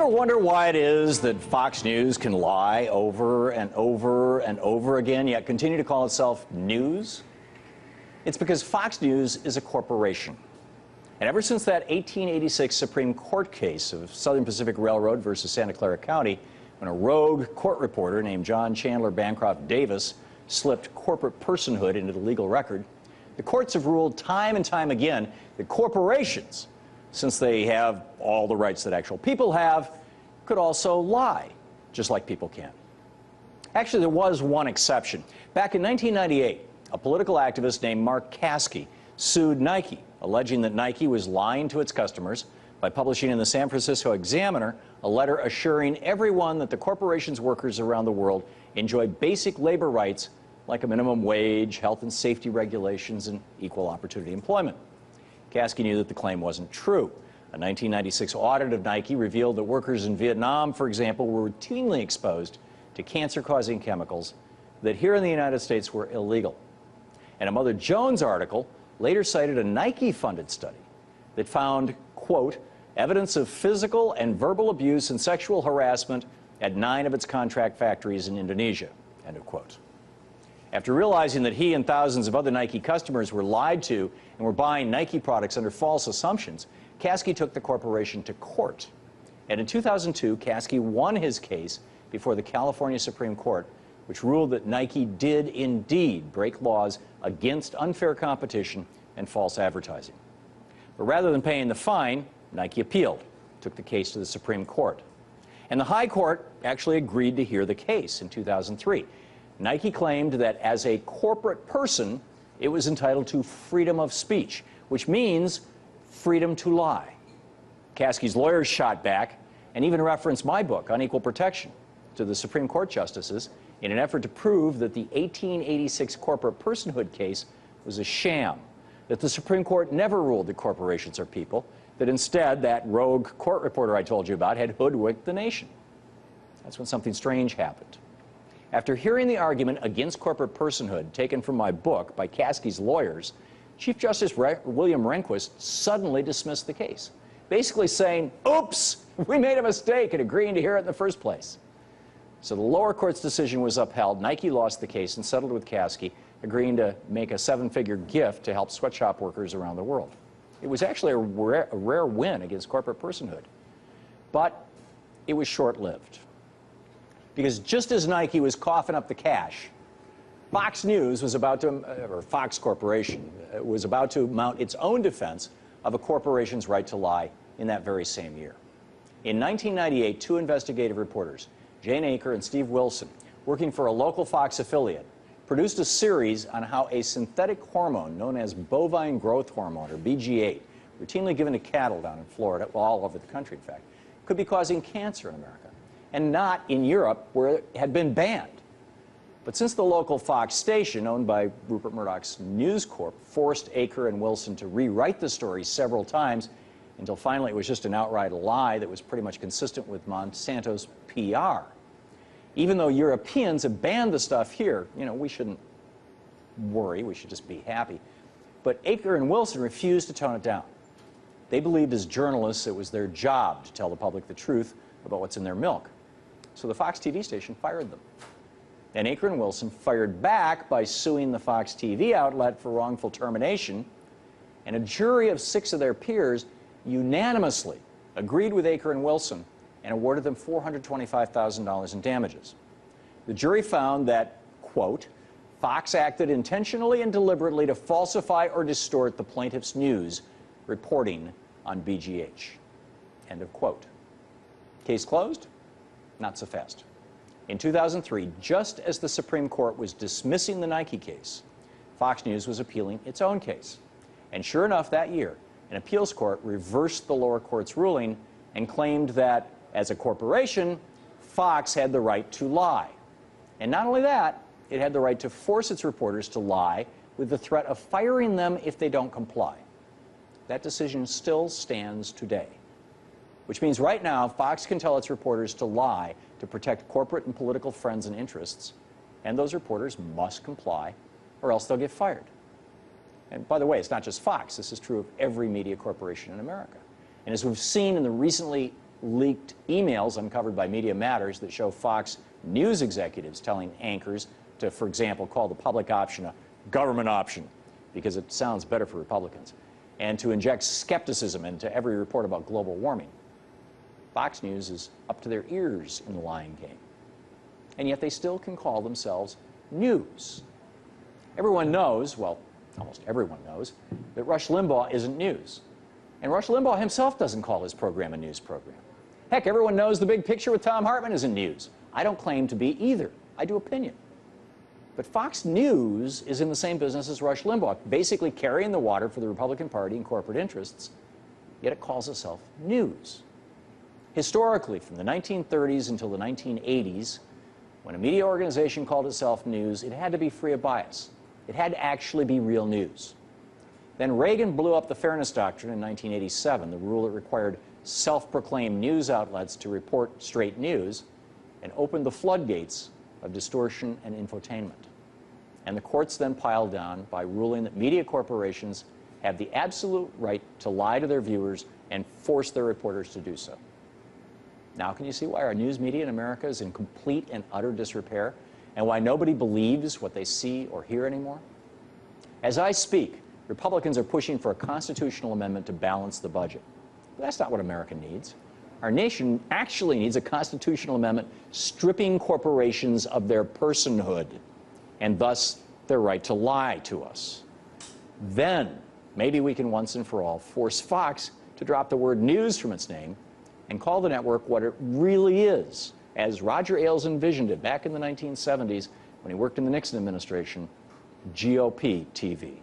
wonder why it is that Fox News can lie over and over and over again, yet continue to call itself news? It's because Fox News is a corporation. And ever since that 1886 Supreme Court case of Southern Pacific Railroad versus Santa Clara County, when a rogue court reporter named John Chandler Bancroft Davis slipped corporate personhood into the legal record, the courts have ruled time and time again that corporations, since they have all the rights that actual people have, could also lie, just like people can. Actually, there was one exception. Back in 1998, a political activist named Mark Caskey sued Nike, alleging that Nike was lying to its customers by publishing in the San Francisco Examiner a letter assuring everyone that the corporation's workers around the world enjoy basic labor rights like a minimum wage, health and safety regulations, and equal opportunity employment. Caskey knew that the claim wasn't true. A 1996 audit of Nike revealed that workers in Vietnam, for example, were routinely exposed to cancer-causing chemicals that here in the United States were illegal. And a Mother Jones article later cited a Nike-funded study that found, quote, evidence of physical and verbal abuse and sexual harassment at 9 of its contract factories in Indonesia, end of quote. After realizing that he and thousands of other Nike customers were lied to and were buying Nike products under false assumptions, Caskey took the corporation to court. And in 2002, Caskey won his case before the California Supreme Court, which ruled that Nike did indeed break laws against unfair competition and false advertising. But rather than paying the fine, Nike appealed, took the case to the Supreme Court. And the High Court actually agreed to hear the case in 2003. Nike claimed that as a corporate person, it was entitled to freedom of speech, which means freedom to lie. Caskey's lawyers shot back and even referenced my book, on equal protection, to the Supreme Court justices in an effort to prove that the 1886 corporate personhood case was a sham, that the Supreme Court never ruled that corporations are people, that instead that rogue court reporter I told you about had hoodwinked the nation. That's when something strange happened. After hearing the argument against corporate personhood taken from my book by Caskey's lawyers, Chief Justice William Rehnquist suddenly dismissed the case, basically saying, oops, we made a mistake in agreeing to hear it in the first place. So the lower court's decision was upheld. Nike lost the case and settled with Caskey, agreeing to make a 7-figure gift to help sweatshop workers around the world. It was actually a rare win against corporate personhood, but it was short-lived. Because just as Nike was coughing up the cash, Fox News was about to, or Fox Corporation, was about to mount its own defense of a corporation's right to lie in that very same year. In 1998, 2 investigative reporters, Jane Aker and Steve Wilson, working for a local Fox affiliate, produced a series on how a synthetic hormone known as bovine growth hormone, or BG8, routinely given to cattle down in Florida, well, all over the country, in fact, could be causing cancer in America, and not in Europe, where it had been banned. But since the local Fox station, owned by Rupert Murdoch's News Corp, forced Aker and Wilson to rewrite the story several times until finally it was just an outright lie that was pretty much consistent with Monsanto's PR. Even though Europeans have banned the stuff here, you know, we shouldn't worry, we should just be happy. But Aker and Wilson refused to tone it down. They believed as journalists it was their job to tell the public the truth about what's in their milk. So the Fox TV station fired them. And Aker and Wilson fired back by suing the Fox TV outlet for wrongful termination, and a jury of 6 of their peers unanimously agreed with Aker and Wilson and awarded them $425,000 in damages. The jury found that, quote, Fox acted intentionally and deliberately to falsify or distort the plaintiff's news reporting on BGH, end of quote. Case closed? Not so fast. In 2003, just as the Supreme Court was dismissing the Nike case, Fox News was appealing its own case. And sure enough, that year, an appeals court reversed the lower court's ruling and claimed that, as a corporation, Fox had the right to lie. And not only that, it had the right to force its reporters to lie with the threat of firing them if they don't comply. That decision still stands today, which means right now Fox can tell its reporters to lie to protect corporate and political friends and interests, and those reporters must comply or else they'll get fired. And by the way, it's not just Fox. This is true of every media corporation in America. And as we've seen in the recently leaked emails uncovered by Media Matters that show Fox News executives telling anchors to, for example, call the public option a government option because it sounds better for Republicans, and to inject skepticism into every report about global warming. Fox News is up to their ears in the lying game. And yet they still can call themselves news. Everyone knows, well, almost everyone knows, that Rush Limbaugh isn't news. And Rush Limbaugh himself doesn't call his program a news program. Heck, everyone knows The Big Picture with Thom Hartmann isn't news. I don't claim to be either. I do opinion. But Fox News is in the same business as Rush Limbaugh, basically carrying the water for the Republican Party and corporate interests, yet it calls itself news. Historically, from the 1930s until the 1980s, when a media organization called itself news, it had to be free of bias. It had to actually be real news. Then Reagan blew up the Fairness Doctrine in 1987, the rule that required self-proclaimed news outlets to report straight news, and opened the floodgates of distortion and infotainment. And the courts then piled down by ruling that media corporations have the absolute right to lie to their viewers and force their reporters to do so. Now can you see why our news media in America is in complete and utter disrepair, and why nobody believes what they see or hear anymore? As I speak, Republicans are pushing for a constitutional amendment to balance the budget. But that's not what America needs. Our nation actually needs a constitutional amendment stripping corporations of their personhood, and thus their right to lie to us. Then maybe we can once and for all force Fox to drop the word news from its name and call the network what it really is, as Roger Ailes envisioned it back in the 1970s when he worked in the Nixon administration: GOP TV.